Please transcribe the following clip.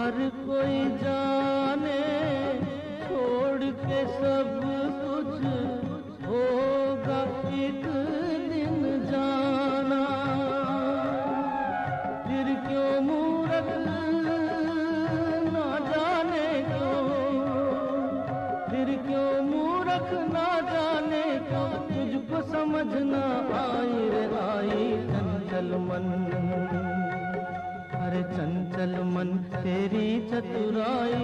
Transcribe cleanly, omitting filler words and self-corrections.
हर कोई जाने छोड़ के सब कुछ होगा एक दिन जाना। फिर क्यों मूर्ख ना जाने क्यों, फिर क्यों मूर्ख ना जाने क्यों, तुझको समझना आई रे आई चंचल मन। अरे चंचल मन तेरी चतुराई